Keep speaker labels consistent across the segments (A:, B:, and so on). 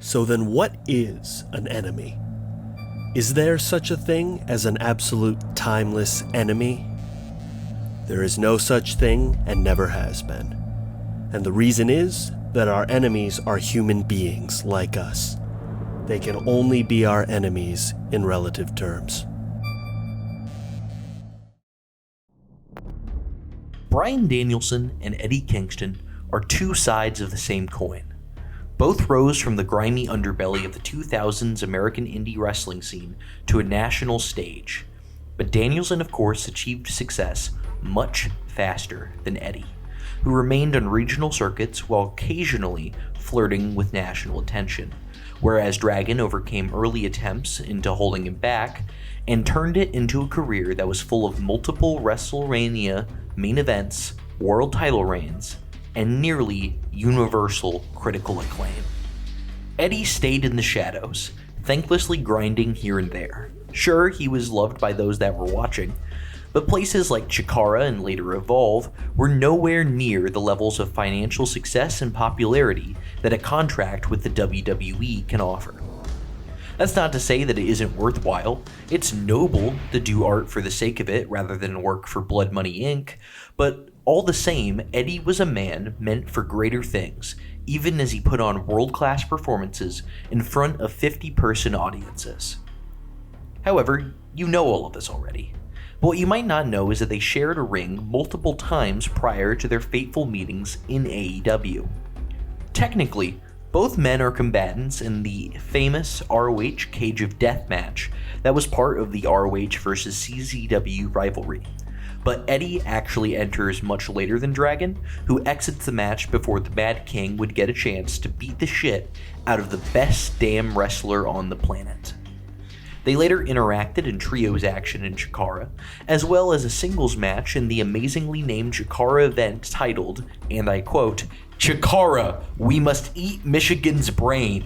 A: So then what is an enemy? Is there such a thing as an absolute timeless enemy? There is no such thing and never has been. And the reason is that our enemies are human beings like us. They can only be our enemies in relative terms.
B: Bryan Danielson and Eddie Kingston are two sides of the same coin. Both rose from the grimy underbelly of the 2000s American indie wrestling scene to a national stage. But Danielson, of course, achieved success much faster than Eddie, who remained on regional circuits while occasionally flirting with national attention, whereas Dragon overcame early attempts into holding him back and turned it into a career that was full of multiple WrestleMania main events, world title reigns, and nearly universal critical acclaim. Eddie stayed in the shadows, thanklessly grinding here and there. Sure, he was loved by those that were watching, but places like Chikara and later Evolve were nowhere near the levels of financial success and popularity that a contract with the WWE can offer. That's not to say that it isn't worthwhile. It's noble to do art for the sake of it rather than work for Blood Money Inc., but all the same, Eddie was a man meant for greater things, even as he put on world-class performances in front of 50-person audiences. However, you know all of this already. But what you might not know is that they shared a ring multiple times prior to their fateful meetings in AEW. Technically, both men are combatants in the famous ROH Cage of Death match that was part of the ROH vs. CZW rivalry. But Eddie actually enters much later than Dragon, who exits the match before the Mad King would get a chance to beat the shit out of the best damn wrestler on the planet. They later interacted in trios action in Chikara, as well as a singles match in the amazingly named Chikara event titled, and I quote, "Chikara, we must eat Michigan's brain."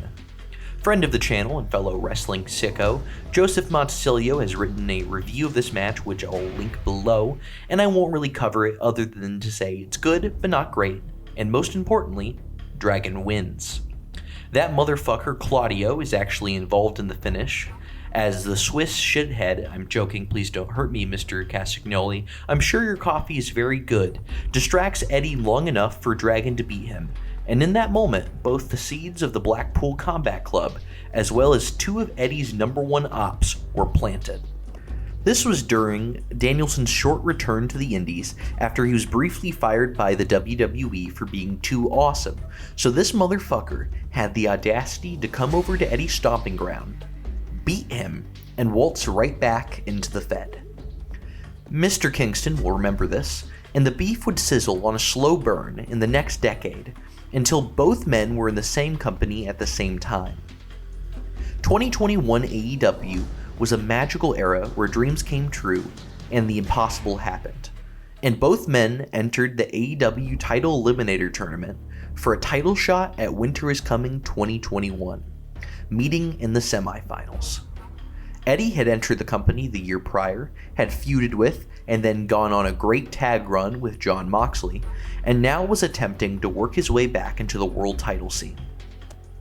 B: Friend of the channel and fellow wrestling sicko, Joseph Monticello has written a review of this match, which I'll link below, and I won't really cover it other than to say it's good, but not great, and most importantly, Dragon wins. That motherfucker Claudio is actually involved in the finish, as the Swiss shithead, I'm joking, please don't hurt me, Mr. Castagnoli, I'm sure your coffee is very good, distracts Eddie long enough for Dragon to beat him. And in that moment, both the seeds of the Blackpool Combat Club, as well as two of Eddie's #1 ops, were planted. This was during Danielson's short return to the Indies after he was briefly fired by the WWE for being too awesome, so this motherfucker had the audacity to come over to Eddie's stomping ground, beat him, and waltz right back into the Fed. Mr. Kingston will remember this, and the beef would sizzle on a slow burn in the next decade, until both men were in the same company at the same time. 2021 AEW was a magical era where dreams came true and the impossible happened, and both men entered the AEW Title Eliminator Tournament for a title shot at Winter is Coming 2021, meeting in the semifinals. Eddie had entered the company the year prior, had feuded with, and then gone on a great tag run with Jon Moxley, and now was attempting to work his way back into the world title scene.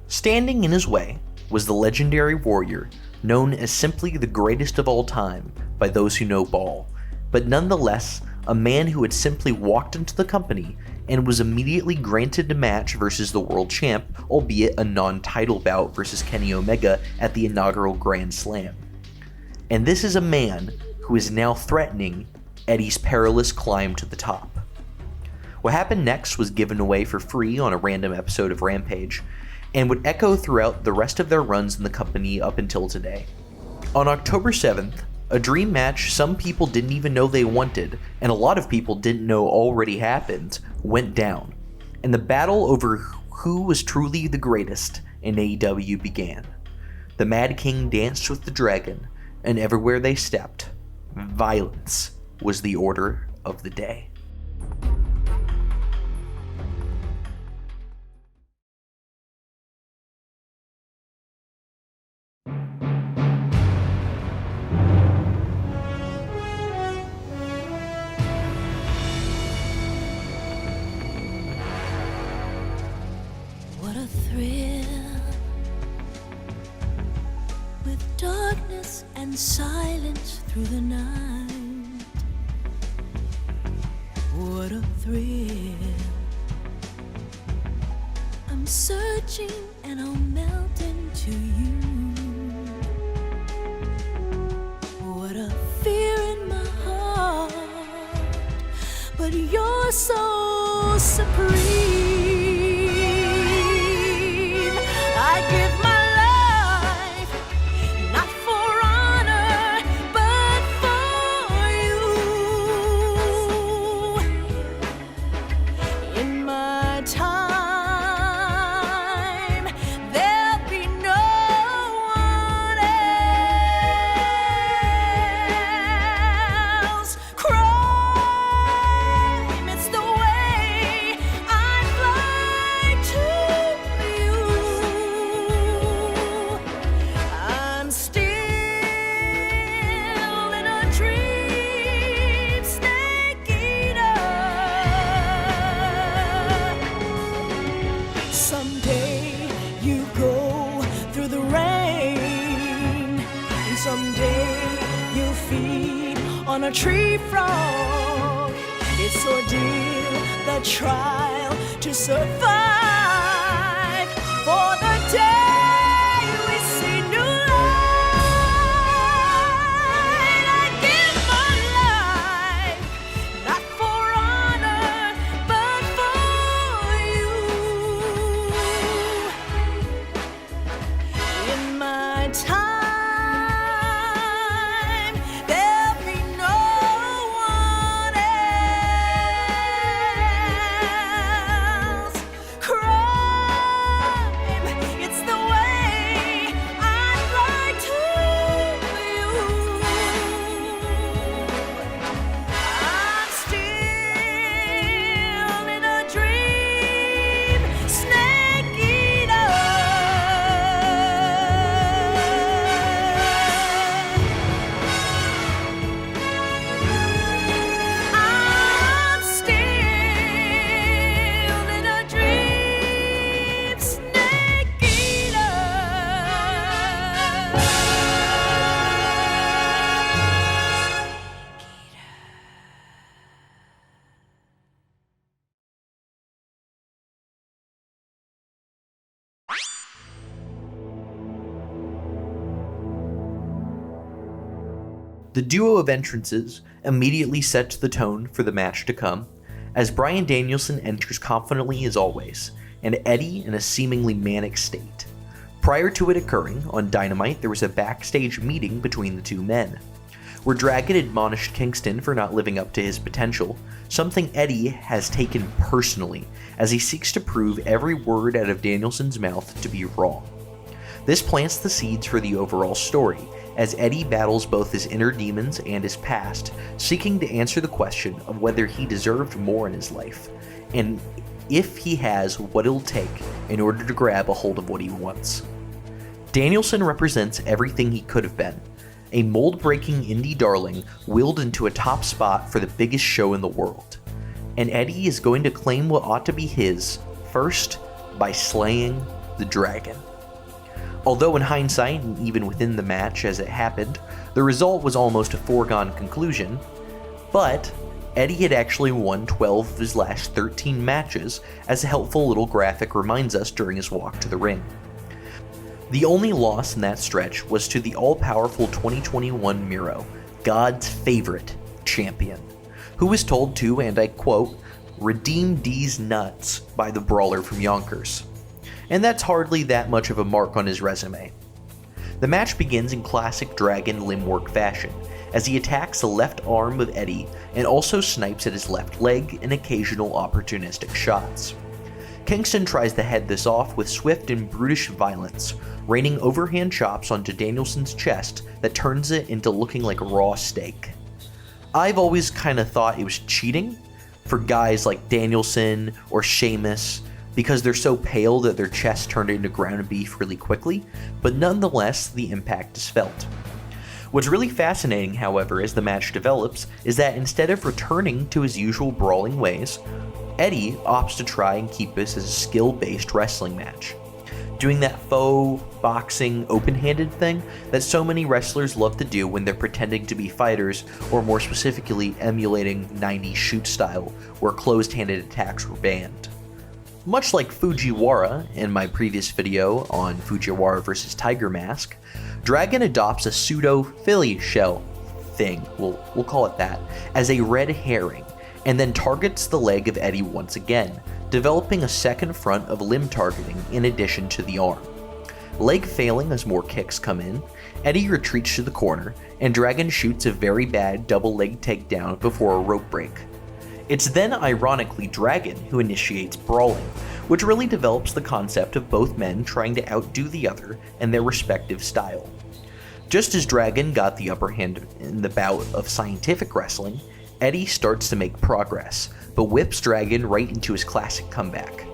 B: Standing in his way was the legendary warrior, known as simply the greatest of all time by those who know ball, but nonetheless a man who had simply walked into the company and was immediately granted a match versus the world champ, albeit a non-title bout versus Kenny Omega at the inaugural Grand Slam. And this is a man who is now threatening Eddie's perilous climb to the top. What happened next was given away for free on a random episode of Rampage, and would echo throughout the rest of their runs in the company up until today. On October 7th, a dream match some people didn't even know they wanted, and a lot of people didn't know already happened, went down, and the battle over who was truly the greatest in AEW began. The Mad King danced with the Dragon, and everywhere they stepped, violence was the order of the day.
C: What a thrill silence through the night. What a thrill. I'm searching and I'll melt into you. What a fear in my heart, but you're so supreme. I give my on a tree frog. It's ordeal, the trial to survive. For the day we see new light, I give my life, not for honor, but for you. In my time,
B: The duo of entrances immediately sets the tone for the match to come, as Bryan Danielson enters confidently as always, and Eddie in a seemingly manic state. Prior to it occurring, on Dynamite there was a backstage meeting between the two men, where Dragon admonished Kingston for not living up to his potential, something Eddie has taken personally, as he seeks to prove every word out of Danielson's mouth to be wrong. This plants the seeds for the overall story, as Eddie battles both his inner demons and his past, seeking to answer the question of whether he deserved more in his life, and if he has what it'll take in order to grab a hold of what he wants. Danielson represents everything he could have been, a mold-breaking indie darling willed into a top spot for the biggest show in the world, and Eddie is going to claim what ought to be his, first by slaying the dragon. Although in hindsight, and even within the match as it happened, the result was almost a foregone conclusion, but Eddie had actually won 12 of his last 13 matches, as a helpful little graphic reminds us during his walk to the ring. The only loss in that stretch was to the all-powerful 2021 Miro, God's favorite champion, who was told to, and I quote, "redeem D's nuts" by the brawler from Yonkers. And that's hardly that much of a mark on his resume. The match begins in classic Dragon limb work fashion, as he attacks the left arm of Eddie and also snipes at his left leg in occasional opportunistic shots. Kingston tries to head this off with swift and brutish violence, raining overhand chops onto Danielson's chest that turns it into looking like raw steak. I've always kinda thought it was cheating for guys like Danielson or Sheamus, because they're so pale that their chests turn into ground beef really quickly, but nonetheless, the impact is felt. What's really fascinating, however, as the match develops, is that instead of returning to his usual brawling ways, Eddie opts to try and keep this as a skill-based wrestling match. doing that faux boxing open-handed thing that so many wrestlers love to do when they're pretending to be fighters, or more specifically emulating 90s shoot style where closed-handed attacks were banned. Much like Fujiwara in my previous video on Fujiwara vs. Tiger Mask, Dragon adopts a pseudo Philly shell thing, we'll call it that, as a red herring, and then targets the leg of Eddie once again, developing a second front of limb targeting in addition to the arm. Leg failing as more kicks come in, Eddie retreats to the corner, and Dragon shoots a very bad double leg takedown before a rope break. It's then ironically Dragon who initiates brawling, which really develops the concept of both men trying to outdo the other in their respective style. Just as Dragon got the upper hand in the bout of scientific wrestling, Eddie starts to make progress, but whips Dragon right into his classic comeback.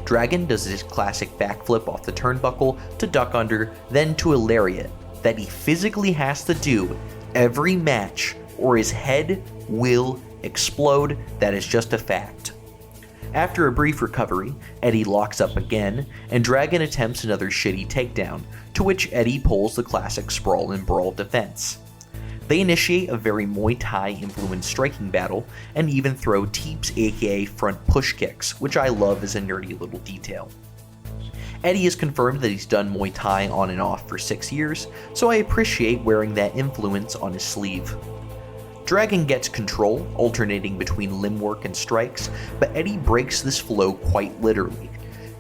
B: Dragon does his classic backflip off the turnbuckle to duck under, then to a lariat that he physically has to do every match or his head will explode. That is just a fact. After a brief recovery, Eddie locks up again, and Dragon attempts another shitty takedown, to which Eddie pulls the classic sprawl and brawl defense. They initiate a very Muay Thai influenced striking battle, and even throw teeps aka front push kicks, which I love as a nerdy little detail. Eddie has confirmed that he's done Muay Thai on and off for 6 years, so I appreciate wearing that influence on his sleeve. Dragon gets control, alternating between limb work and strikes, but Eddie breaks this flow quite literally,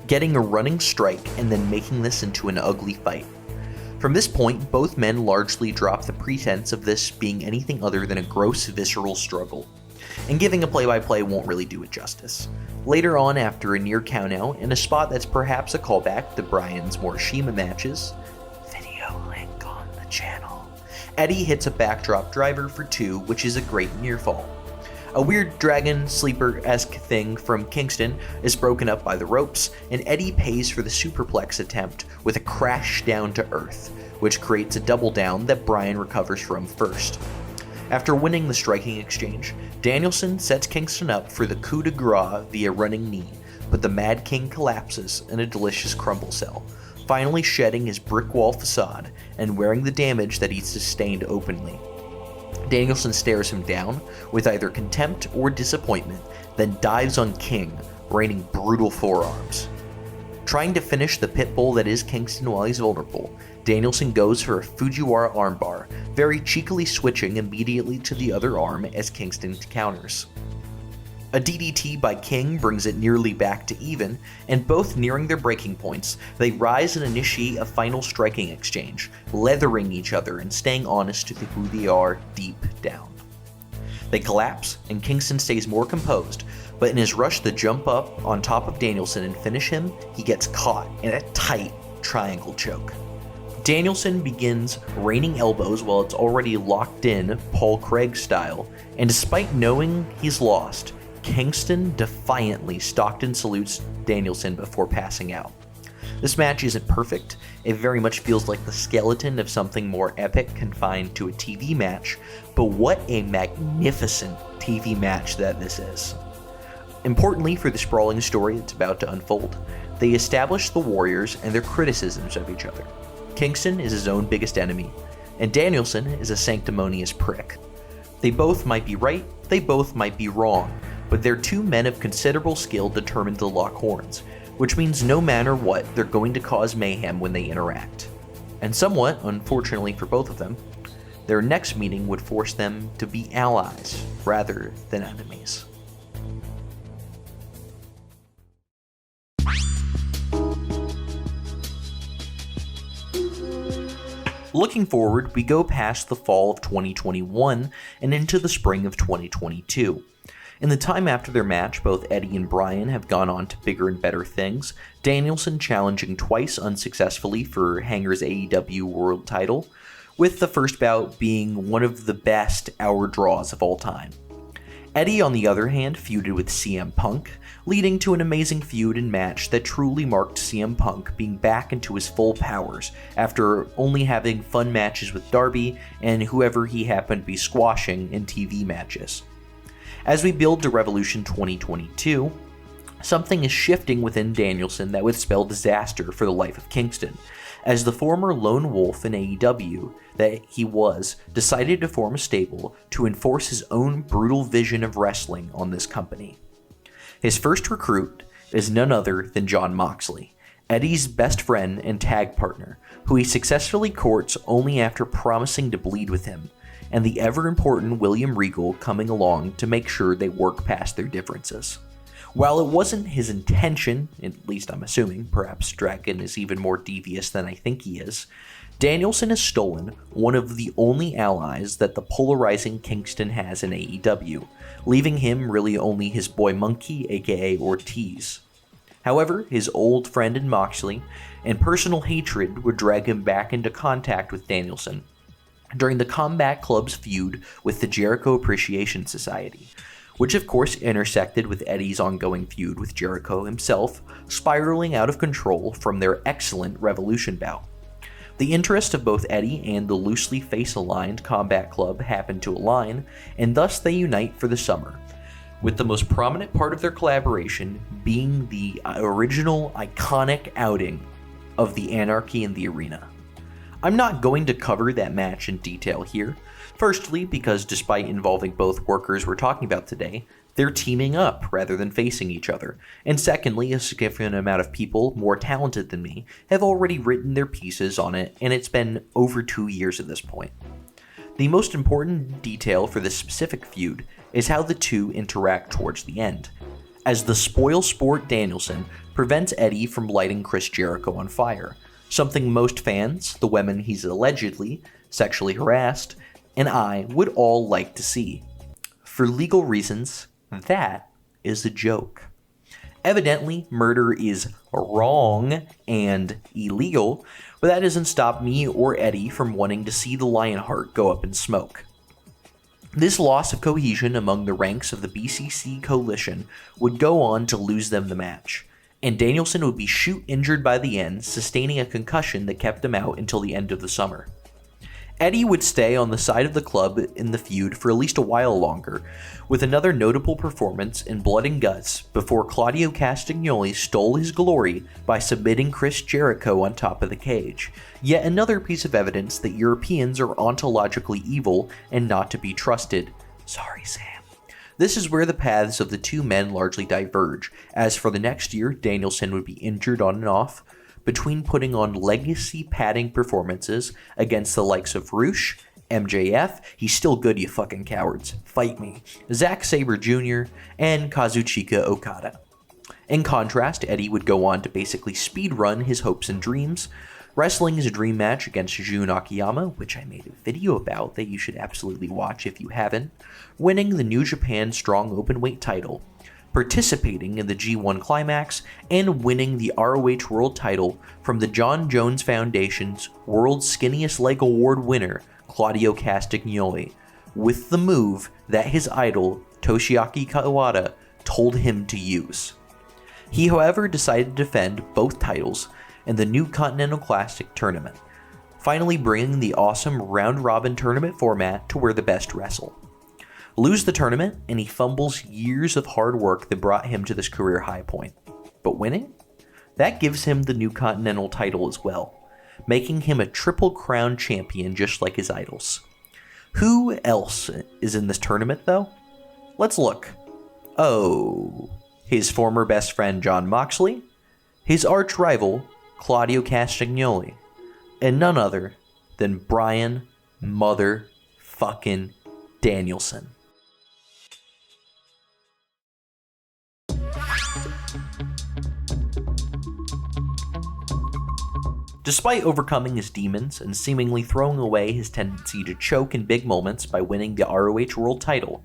B: getting a running strike and then making this into an ugly fight. From this point, both men largely drop the pretense of this being anything other than a gross visceral struggle, and giving a play-by-play won't really do it justice. Later on, after a near countout, in a spot that's perhaps a callback to Bryan's Morishima matches, video link on the channel, Eddie hits a backdrop driver for 2, which is a great near fall. A weird Dragon sleeper-esque thing from Kingston is broken up by the ropes, and Eddie pays for the superplex attempt with a crash down to earth, which creates a double down that Bryan recovers from first. After winning the striking exchange, Danielson sets Kingston up for the coup de grace via running knee, but the Mad King collapses in a delicious crumble cell, finally shedding his brick wall facade and wearing the damage that he sustained openly. Danielson stares him down with either contempt or disappointment, then dives on King, raining brutal forearms. Trying to finish the pit bull that is Kingston while he's vulnerable, Danielson goes for a Fujiwara armbar, very cheekily switching immediately to the other arm as Kingston counters. A DDT by King brings it nearly back to even, and both nearing their breaking points, they rise and initiate a final striking exchange, leathering each other and staying honest to who they are deep down. They collapse, and Kingston stays more composed, but in his rush to jump up on top of Danielson and finish him, he gets caught in a tight triangle choke. Danielson begins raining elbows while it's already locked in Paul Craig style, and despite knowing he's lost, Kingston defiantly Stockton salutes Danielson before passing out. This match isn't perfect, it very much feels like the skeleton of something more epic confined to a TV match, but what a magnificent TV match that this is. Importantly for the sprawling story that's about to unfold, they establish the Warriors and their criticisms of each other. Kingston is his own biggest enemy, and Danielson is a sanctimonious prick. They both might be right, they both might be wrong, but they're two men of considerable skill determined to lock horns, which means no matter what, they're going to cause mayhem when they interact. And somewhat, unfortunately for both of them, their next meeting would force them to be allies rather than enemies. Looking forward, we go past the fall of 2021 and into the spring of 2022. In the time after their match, both Eddie and Bryan have gone on to bigger and better things, Danielson challenging twice unsuccessfully for Hanger's AEW World title, with the first bout being one of the best hour draws of all time. Eddie, on the other hand, feuded with CM Punk, leading to an amazing feud and match that truly marked CM Punk being back into his full powers after only having fun matches with Darby and whoever he happened to be squashing in TV matches. As we build to Revolution 2022, Something is shifting within Danielson that would spell disaster for the life of Kingston, as the former lone wolf in AEW that he was decided to form a stable to enforce his own brutal vision of wrestling on this company. His first recruit is none other than Jon Moxley, Eddie's best friend and tag partner, who he successfully courts only after promising to bleed with him, and the ever-important William Regal coming along to make sure they work past their differences. While it wasn't his intention, at least I'm assuming, perhaps Dragon is even more devious than I think he is, Danielson has stolen one of the only allies that the polarizing Kingston has in AEW, leaving him really only his boy Monkey, aka Ortiz. However, his old friend in Moxley and personal hatred would drag him back into contact with Danielson during the Combat Club's feud with the Jericho Appreciation Society, which of course intersected with Eddie's ongoing feud with Jericho himself, spiraling out of control from their excellent Revolution bout. The interest of both Eddie and the loosely face-aligned Combat Club happen to align, and thus they unite for the summer, with the most prominent part of their collaboration being the original iconic outing of the Anarchy in the Arena. I'm not going to cover that match in detail here, firstly because despite involving both workers we're talking about today, they're teaming up rather than facing each other, and secondly, a significant amount of people more talented than me have already written their pieces on it, and it's been over 2 years at this point. The most important detail for this specific feud is how the two interact towards the end, as the spoil sport Danielson prevents Eddie from lighting Chris Jericho on fire, something most fans, the women he's allegedly sexually harassed, and I would all like to see. For legal reasons, that is a joke. Evidently, murder is wrong and illegal, but that doesn't stop me or Eddie from wanting to see the Lionheart go up in smoke. This loss of cohesion among the ranks of the BCC coalition would go on to lose them the match, and Danielson would be shoot injured by the end, sustaining a concussion that kept him out until the end of the summer. Eddie would stay on the side of the club in the feud for at least a while longer, with another notable performance in Blood and Guts before Claudio Castagnoli stole his glory by submitting Chris Jericho on top of the cage. Yet another piece of evidence that Europeans are ontologically evil and not to be trusted. Sorry, Sam. This is where the paths of the two men largely diverge, as for the next year, Danielson would be injured on and off, between putting on legacy padding performances against the likes of Roosh, MJF, he's still good you fucking cowards, fight me, Zack Sabre Jr., and Kazuchika Okada. In contrast, Eddie would go on to basically speedrun his hopes and dreams, wrestling his dream match against Jun Akiyama, which I made a video about that you should absolutely watch if you haven't, winning the New Japan Strong Openweight title, participating in the G1 Climax, and winning the ROH World title from the John Jones Foundation's World's Skinniest Leg Award winner, Claudio Castagnoli, with the move that his idol, Toshiaki Kawada, told him to use. He, however, decided to defend both titles in the new Continental Classic tournament, finally bringing the awesome round-robin tournament format to where the best wrestle. Lose the tournament, and he fumbles years of hard work that brought him to this career high point. But winning? That gives him the new Continental title as well, making him a Triple Crown champion just like his idols. Who else is in this tournament, though? Let's look. Oh, his former best friend Jon Moxley, his arch rival Claudio Castagnoli, and none other than Bryan motherfucking Danielson. Despite overcoming his demons and seemingly throwing away his tendency to choke in big moments by winning the ROH World title,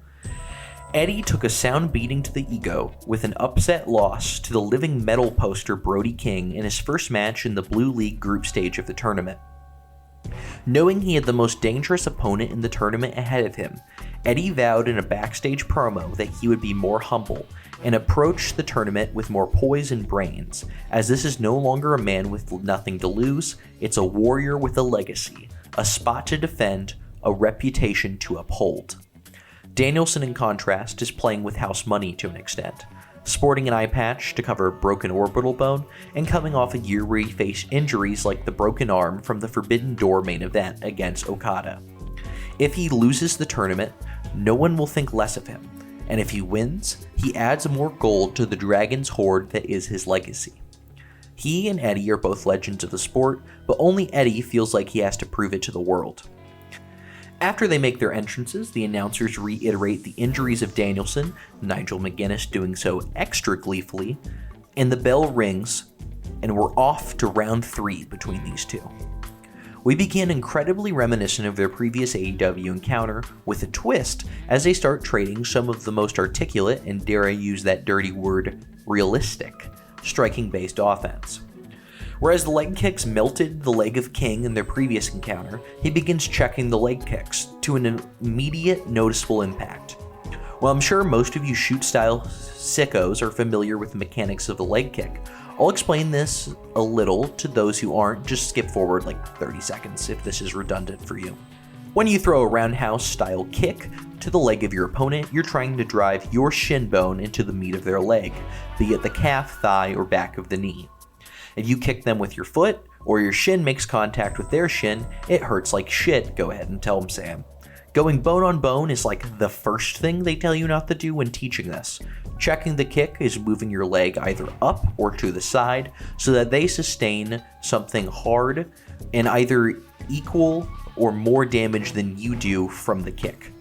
B: Eddie took a sound beating to the ego with an upset loss to the living metal poster Brody King in his first match in the Blue League group stage of the tournament. Knowing he had the most dangerous opponent in the tournament ahead of him, Eddie vowed in a backstage promo that he would be more humble and approach the tournament with more poise and brains, as this is no longer a man with nothing to lose, it's a warrior with a legacy, a spot to defend, a reputation to uphold. Danielson, in contrast, is playing with house money to an extent, sporting an eye patch to cover a broken orbital bone, and coming off a year where he faced injuries like the broken arm from the Forbidden Door main event against Okada. If he loses the tournament, no one will think less of him, and if he wins, he adds more gold to the Dragon's hoard that is his legacy. He and Eddie are both legends of the sport, but only Eddie feels like he has to prove it to the world. After they make their entrances, the announcers reiterate the injuries of Danielson, Nigel McGuinness doing so extra gleefully, and the bell rings, and we're off to round 3 between these two. We begin incredibly reminiscent of their previous AEW encounter, with a twist as they start trading some of the most articulate, and dare I use that dirty word, realistic, striking-based offense. Whereas the leg kicks melted the leg of King in their previous encounter, he begins checking the leg kicks to an immediate noticeable impact. While I'm sure most of you shoot-style sickos are familiar with the mechanics of the leg kick, I'll explain this a little to those who aren't. Just skip forward like 30 seconds if this is redundant for you. When you throw a roundhouse-style kick to the leg of your opponent, you're trying to drive your shin bone into the meat of their leg, be it the calf, thigh, or back of the knee. If you kick them with your foot, or your shin makes contact with their shin, it hurts like shit, go ahead and tell them, Sam. Going bone on bone is like the first thing they tell you not to do when teaching this. Checking the kick is moving your leg either up or to the side so that they sustain something hard and either equal or more damage than you do from the kick.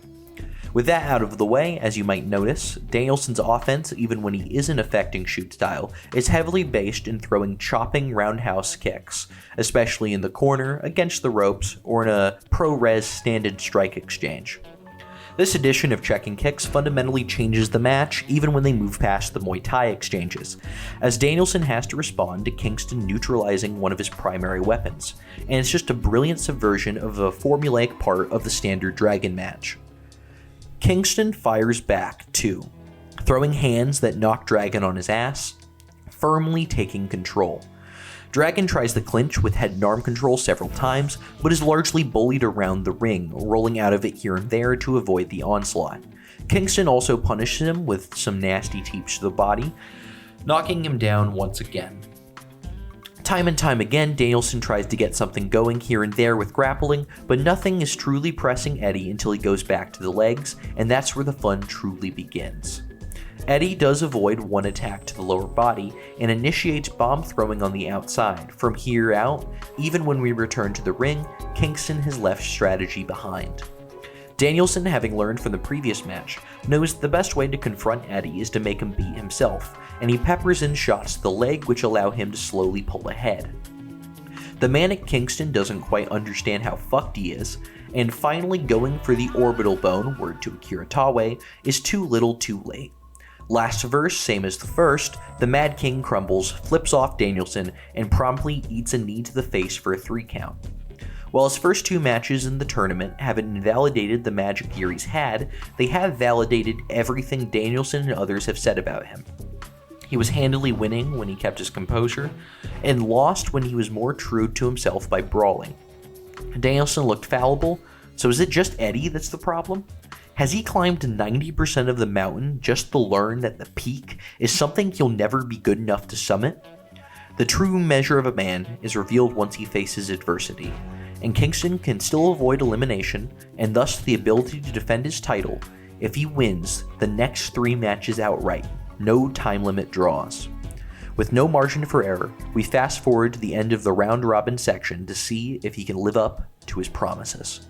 B: With that out of the way, as you might notice, Danielson's offense, even when he isn't affecting shoot style, is heavily based in throwing chopping roundhouse kicks, especially in the corner, against the ropes, or in a pro-res stand-and strike exchange. This edition of checking kicks fundamentally changes the match even when they move past the Muay Thai exchanges, as Danielson has to respond to Kingston neutralizing one of his primary weapons, and it's just a brilliant subversion of a formulaic part of the standard Dragon match. Kingston fires back, too, throwing hands that knock Dragon on his ass, firmly taking control. Dragon tries the clinch with head and arm control several times, but is largely bullied around the ring, rolling out of it here and there to avoid the onslaught. Kingston also punishes him with some nasty teeps to the body, knocking him down once again. Time and time again, Danielson tries to get something going here and there with grappling, but nothing is truly pressing Eddie until he goes back to the legs, and that's where the fun truly begins. Eddie does avoid one attack to the lower body and initiates bomb throwing on the outside. From here out, even when we return to the ring, Kingston has left strategy behind. Danielson, having learned from the previous match, knows the best way to confront Eddie is to make him beat himself, and he peppers in shots to the leg which allow him to slowly pull ahead. The manic Kingston doesn't quite understand how fucked he is, and finally going for the orbital bone, word to Akira Taue, is too little too late. Last verse, same as the first, the Mad King crumbles, flips off Danielson, and promptly eats a knee to the face for a 3 count. While his first 2 matches in the tournament haven't invalidated the magic gear he's had, they have validated everything Danielson and others have said about him. He was handily winning when he kept his composure, and lost when he was more true to himself by brawling. Danielson looked fallible, so is it just Eddie that's the problem? Has he climbed 90% of the mountain just to learn that the peak is something he'll never be good enough to summit? The true measure of a man is revealed once he faces adversity, and Kingston can still avoid elimination, and thus the ability to defend his title if he wins the next 3 matches outright, no time limit draws. With no margin for error, we fast forward to the end of the round robin section to see if he can live up to his promises.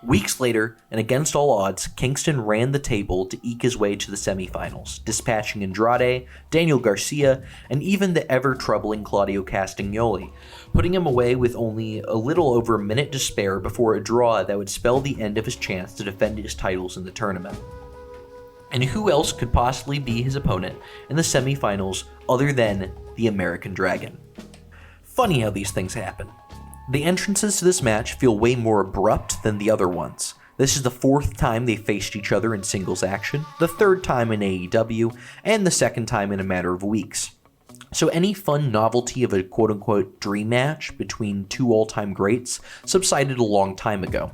B: Weeks later, and against all odds, Kingston ran the table to eke his way to the semifinals, dispatching Andrade, Daniel Garcia, and even the ever-troubling Claudio Castagnoli, putting him away with only a little over a minute to spare before a draw that would spell the end of his chance to defend his titles in the tournament. And who else could possibly be his opponent in the semifinals other than the American Dragon? Funny how these things happen. The entrances to this match feel way more abrupt than the other ones. This is the 4th time they faced each other in singles action, the 3rd time in AEW, and the 2nd time in a matter of weeks. So any fun novelty of a quote-unquote dream match between two all-time greats subsided a long time ago.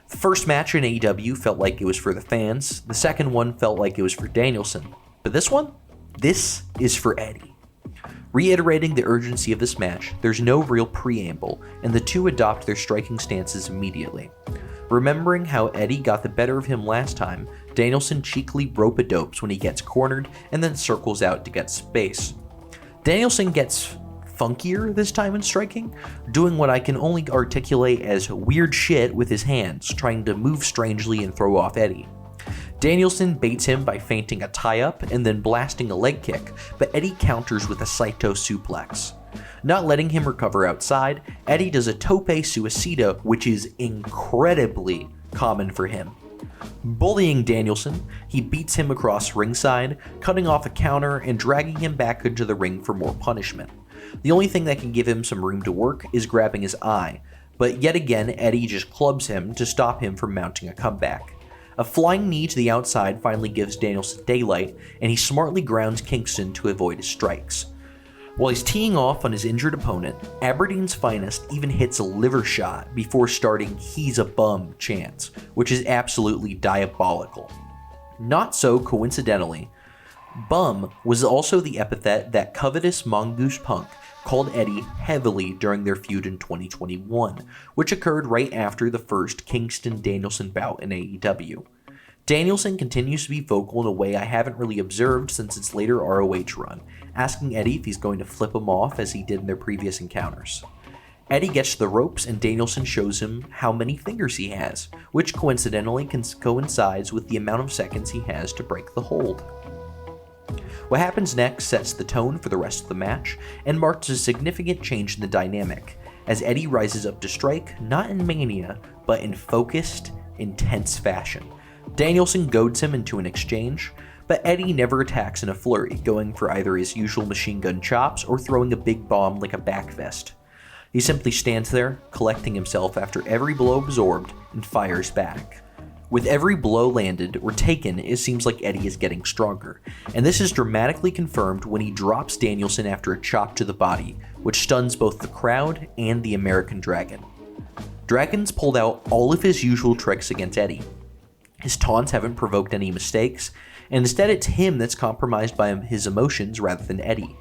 B: The first match in AEW felt like it was for the fans, the second one felt like it was for Danielson, but this one? This is for Eddie. Reiterating the urgency of this match, there's no real preamble, and the two adopt their striking stances immediately. Remembering how Eddie got the better of him last time, Danielson cheekily rope-a-dopes when he gets cornered and then circles out to get space. Danielson gets funkier this time in striking, doing what I can only articulate as weird shit with his hands, trying to move strangely and throw off Eddie. Danielson baits him by feinting a tie-up and then blasting a leg kick, but Eddie counters with a Saito suplex. Not letting him recover outside, Eddie does a tope suicida, which is incredibly common for him. Bullying Danielson, he beats him across ringside, cutting off a counter and dragging him back into the ring for more punishment. The only thing that can give him some room to work is grabbing his eye, but yet again Eddie just clubs him to stop him from mounting a comeback. A flying knee to the outside finally gives Danielson daylight, and he smartly grounds Kingston to avoid his strikes. While he's teeing off on his injured opponent, Aberdeen's Finest even hits a liver shot before starting "He's a bum" chants, which is absolutely diabolical. Not so coincidentally, bum was also the epithet that covetous Mongoose Punk called Eddie heavily during their feud in 2021, which occurred right after the first Kingston-Danielson bout in AEW. Danielson continues to be vocal in a way I haven't really observed since its later ROH run, asking Eddie if he's going to flip him off as he did in their previous encounters. Eddie gets to the ropes and Danielson shows him how many fingers he has, which coincidentally coincides with the amount of seconds he has to break the hold. What happens next sets the tone for the rest of the match and marks a significant change in the dynamic, as Eddie rises up to strike not in mania, but in focused, intense fashion. Danielson goads him into an exchange, but Eddie never attacks in a flurry, going for either his usual machine gun chops or throwing a big bomb like a back fist. He simply stands there, collecting himself after every blow absorbed, and fires back. With every blow landed or taken, it seems like Eddie is getting stronger, and this is dramatically confirmed when he drops Danielson after a chop to the body, which stuns both the crowd and the American Dragon. Dragon's pulled out all of his usual tricks against Eddie. His taunts haven't provoked any mistakes, and instead it's him that's compromised by his emotions rather than Eddie.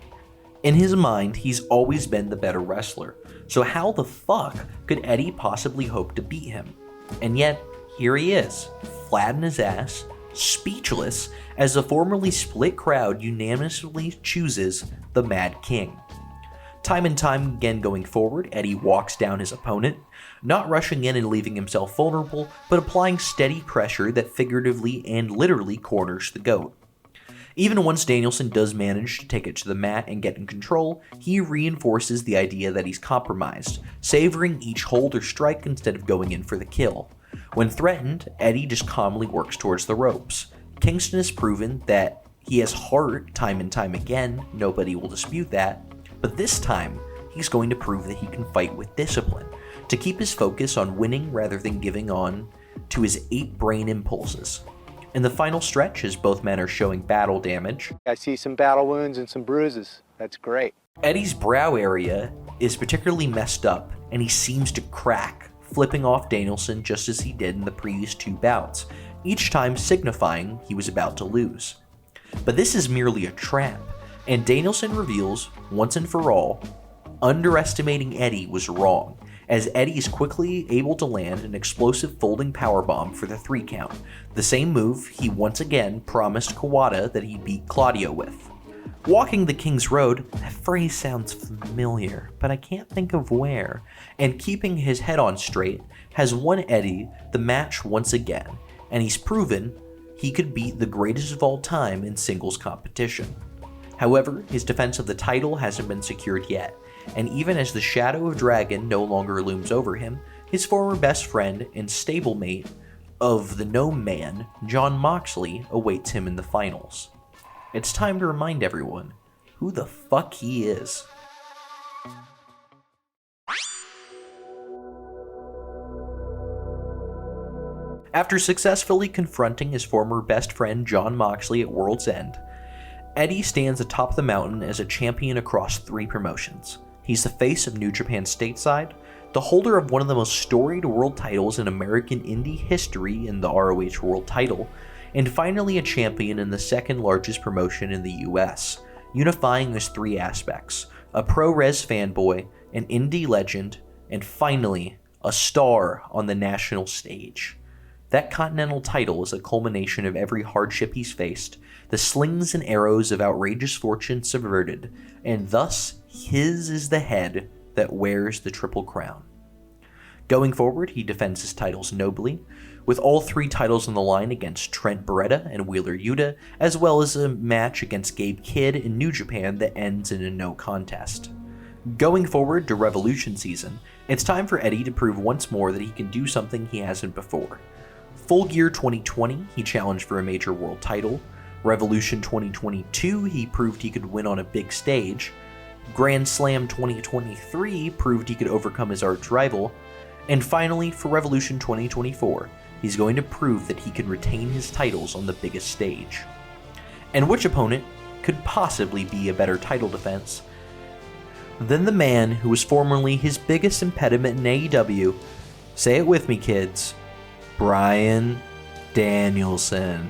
B: In his mind, he's always been the better wrestler, so how the fuck could Eddie possibly hope to beat him? And yet, here he is, flat in his ass, speechless, as the formerly split crowd unanimously chooses the Mad King. Time and time again going forward, Eddie walks down his opponent, not rushing in and leaving himself vulnerable, but applying steady pressure that figuratively and literally corners the GOAT. Even once Danielson does manage to take it to the mat and get in control, he reinforces the idea that he's compromised, savoring each hold or strike instead of going in for the kill. When threatened, Eddie just calmly works towards the ropes. Kingston has proven that he has heart time and time again, nobody will dispute that, but this time, he's going to prove that he can fight with discipline, to keep his focus on winning rather than giving on to his 8 brain impulses. In the final stretch, as both men are showing battle damage,
D: I see some battle wounds and some bruises. That's great.
B: Eddie's brow area is particularly messed up, and he seems to crack, flipping off Danielson just as he did in the previous 2 bouts, each time signifying he was about to lose. But this is merely a trap, and Danielson reveals, once and for all, underestimating Eddie was wrong, as Eddie is quickly able to land an explosive folding powerbomb for the 3 count, the same move he once again promised Kawada that he beat Claudio with. Walking the King's Road, that phrase sounds familiar, but I can't think of where, and keeping his head on straight has won Eddie the match once again, and he's proven he could beat the greatest of all time in singles competition. However, his defense of the title hasn't been secured yet, and even as the shadow of Dragon no longer looms over him, his former best friend and stablemate of the Gnome Man, Jon Moxley, awaits him in the finals. It's time to remind everyone who the fuck he is. After successfully confronting his former best friend Jon Moxley at World's End, Eddie stands atop the mountain as a champion across 3 promotions. He's the face of New Japan stateside, the holder of one of the most storied world titles in American indie history in the ROH World title, and finally a champion in the second largest promotion in the US, unifying his 3 aspects: a pro-res fanboy, an indie legend, and finally, a star on the national stage. That Continental title is a culmination of every hardship he's faced, the slings and arrows of outrageous fortune subverted, and thus his is the head that wears the Triple Crown. Going forward, he defends his titles nobly, with all 3 titles on the line against Trent Beretta and Wheeler Yuta, as well as a match against Gabe Kidd in New Japan that ends in a no contest. Going forward to Revolution season, it's time for Eddie to prove once more that he can do something he hasn't before. Full Gear 2020, he challenged for a major world title. Revolution 2022, he proved he could win on a big stage. Grand Slam 2023 proved he could overcome his arch rival. And finally, for Revolution 2024, he's going to prove that he can retain his titles on the biggest stage. And which opponent could possibly be a better title defense than the man who was formerly his biggest impediment in AEW? Say it with me, kids. Bryan Danielson.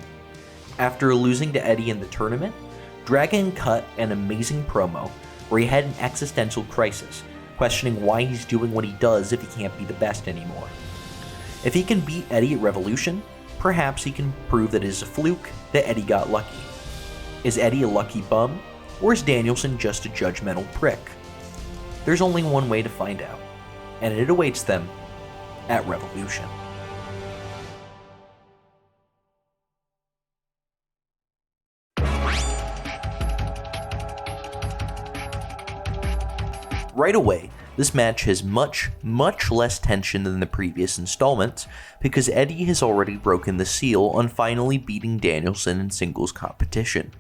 B: After losing to Eddie in the tournament, Dragon cut an amazing promo where he had an existential crisis, questioning why he's doing what he does if he can't be the best anymore. If he can beat Eddie at Revolution, perhaps he can prove that it is a fluke that Eddie got lucky. Is Eddie a lucky bum, or is Danielson just a judgmental prick? There's only one way to find out, and it awaits them at Revolution. Right away, this match has much less tension than the previous installments because Eddie has already broken the seal on finally beating Danielson in singles competition.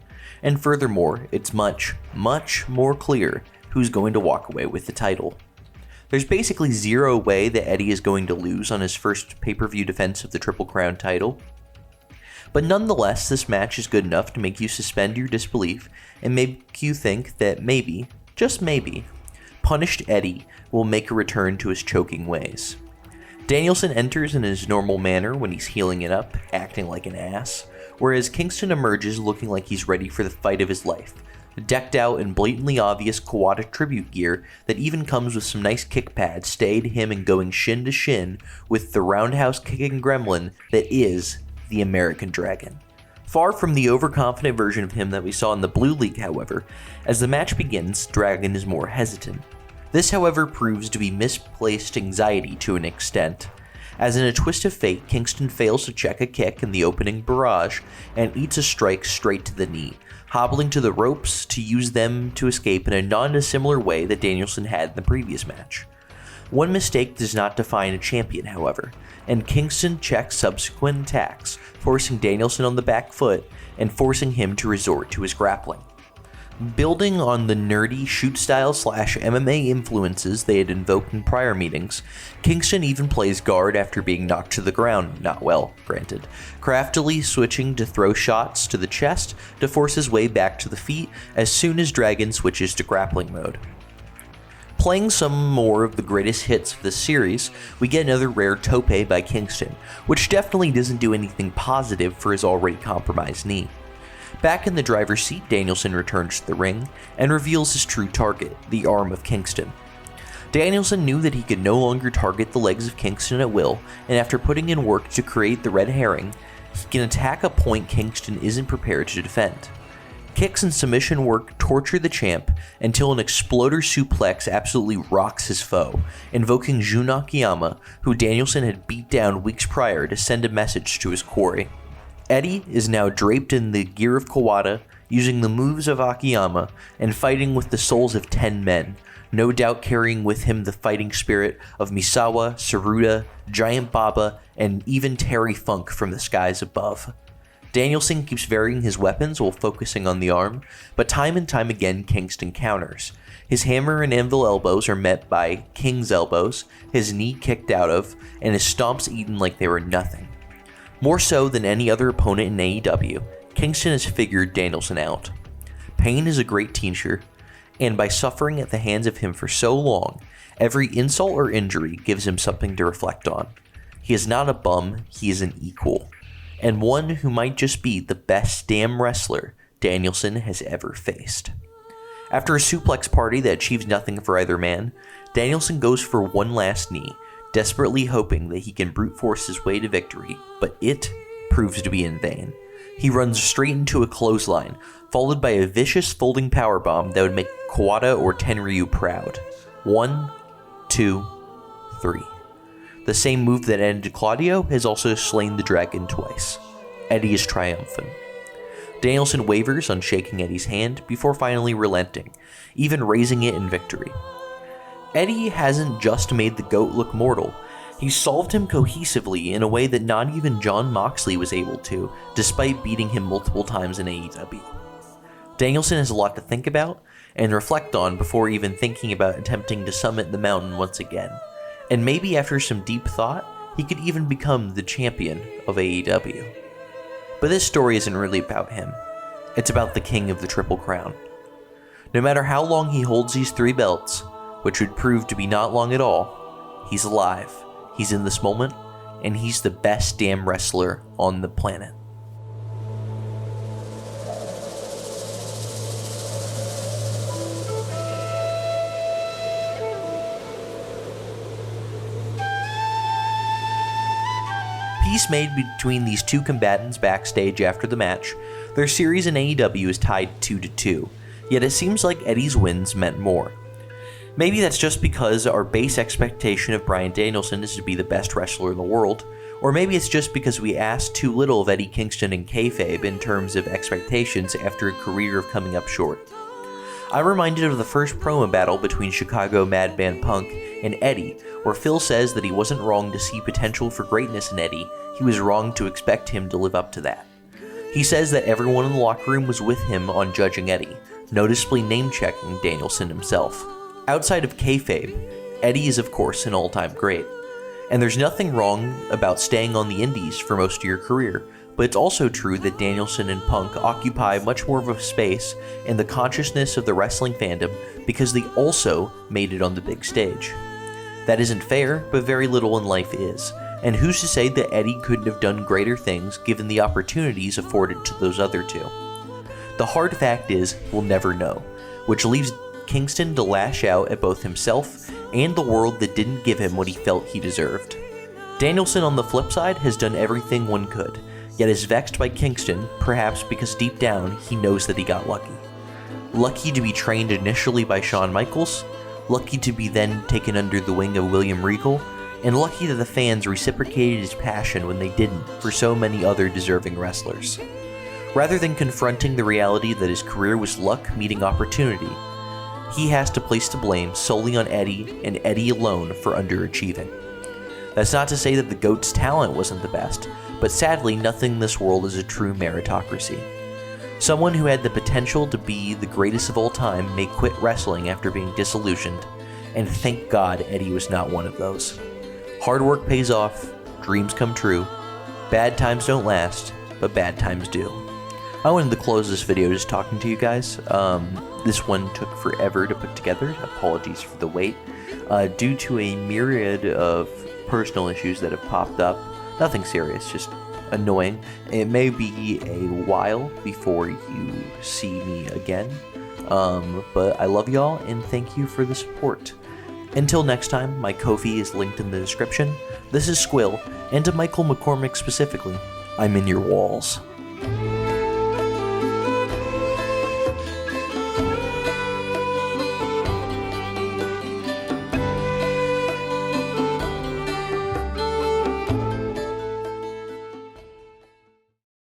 B: And furthermore, it's much more clear who's going to walk away with the title. There's basically zero way that Eddie is going to lose on his first pay-per-view defense of the Triple Crown title. But nonetheless, this match is good enough to make you suspend your disbelief and make you think that maybe, just maybe, punished Eddie will make a return to his choking ways. Danielson enters in his normal manner when he's healing it up, acting like an ass, whereas Kingston emerges looking like he's ready for the fight of his life, decked out in blatantly obvious Kawada tribute gear that even comes with some nice kick pads to aid him in going shin to shin with the roundhouse kicking gremlin that is the American Dragon. Far from the overconfident version of him that we saw in the Blue League, however, as the match begins, Dragon is more hesitant. This, however, proves to be misplaced anxiety to an extent, as in a twist of fate, Kingston fails to check a kick in the opening barrage and eats a strike straight to the knee, hobbling to the ropes to use them to escape in a non-dissimilar way that Danielson had in the previous match. One mistake does not define a champion, however, and Kingston checks subsequent attacks, forcing Danielson on the back foot and forcing him to resort to his grappling. Building on the nerdy shoot-style / MMA influences they had invoked in prior meetings, Kingston even plays guard after being knocked to the ground, not well, granted, craftily switching to throw shots to the chest to force his way back to the feet as soon as Dragon switches to grappling mode. Playing some more of the greatest hits of this series, we get another rare tope by Kingston, which definitely doesn't do anything positive for his already compromised knee. Back in the driver's seat, Danielson returns to the ring and reveals his true target, the arm of Kingston. Danielson knew that he could no longer target the legs of Kingston at will, and after putting in work to create the red herring, he can attack a point Kingston isn't prepared to defend. Kicks and submission work torture the champ until an exploder suplex absolutely rocks his foe, invoking Jun Akiyama, who Danielson had beat down weeks prior to send a message to his quarry. Eddie is now draped in the gear of Kawada, using the moves of Akiyama, and fighting with the souls of 10 men, no doubt carrying with him the fighting spirit of Misawa, Saruda, Giant Baba, and even Terry Funk from the skies above. Danielson keeps varying his weapons while focusing on the arm, but time and time again Kingston counters. His hammer and anvil elbows are met by King's elbows, his knee kicked out of, and his stomps eaten like they were nothing. More so than any other opponent in AEW, Kingston has figured Danielson out. Pain is a great teacher, and by suffering at the hands of him for so long, every insult or injury gives him something to reflect on. He is not a bum, he is an equal, and one who might just be the best damn wrestler Danielson has ever faced. After a suplex party that achieves nothing for either man, Danielson goes for one last knee, desperately hoping that he can brute force his way to victory, but it proves to be in vain. He runs straight into a clothesline, followed by a vicious folding powerbomb that would make Kawada or Tenryu proud. 1, 2, 3. The same move that ended Claudio has also slain the Dragon twice. Eddie is triumphant. Danielson wavers on shaking Eddie's hand before finally relenting, even raising it in victory. Eddie hasn't just made the GOAT look mortal, he's solved him cohesively in a way that not even Jon Moxley was able to, despite beating him multiple times in AEW. Danielson has a lot to think about and reflect on before even thinking about attempting to summit the mountain once again, and maybe after some deep thought, he could even become the champion of AEW. But this story isn't really about him. It's about the king of the Triple Crown. No matter how long he holds these 3 belts, which would prove to be not long at all, he's alive, he's in this moment, and he's the best damn wrestler on the planet. Peace made between these 2 combatants backstage after the match, their series in AEW is tied 2-2, yet it seems like Eddie's wins meant more. Maybe that's just because our base expectation of Bryan Danielson is to be the best wrestler in the world, or maybe it's just because we asked too little of Eddie Kingston and kayfabe in terms of expectations after a career of coming up short. I'm reminded of the first promo battle between Chicago Madman Punk and Eddie, where Phil says that he wasn't wrong to see potential for greatness in Eddie, he was wrong to expect him to live up to that. He says that everyone in the locker room was with him on judging Eddie, noticeably name-checking Danielson himself. Outside of kayfabe, Eddie is of course an all-time great, and there's nothing wrong about staying on the indies for most of your career, but it's also true that Danielson and Punk occupy much more of a space in the consciousness of the wrestling fandom because they also made it on the big stage. That isn't fair, but very little in life is, and who's to say that Eddie couldn't have done greater things given the opportunities afforded to those other 2? The hard fact is, we'll never know, which leaves Kingston to lash out at both himself and the world that didn't give him what he felt he deserved. Danielson, on the flip side, has done everything one could, yet is vexed by Kingston, perhaps because deep down he knows that he got lucky. Lucky to be trained initially by Shawn Michaels, lucky to be then taken under the wing of William Regal, and lucky that the fans reciprocated his passion when they didn't for so many other deserving wrestlers. Rather than confronting the reality that his career was luck meeting opportunity, he has to place the blame solely on Eddie and Eddie alone for underachieving. That's not to say that the GOAT's talent wasn't the best, but sadly nothing in this world is a true meritocracy. Someone who had the potential to be the greatest of all time may quit wrestling after being disillusioned, and thank God Eddie was not one of those. Hard work pays off, dreams come true, bad times don't last, but bad times do. I wanted to close this video just talking to you guys. This one took forever to put together, apologies for the wait, due to a myriad of personal issues that have popped up. Nothing serious, just annoying. It may be a while before you see me again, but I love y'all and thank you for the support. Until next time, my Ko-fi is linked in the description. This is Squill, and to Michael McCormick specifically, I'm in your walls.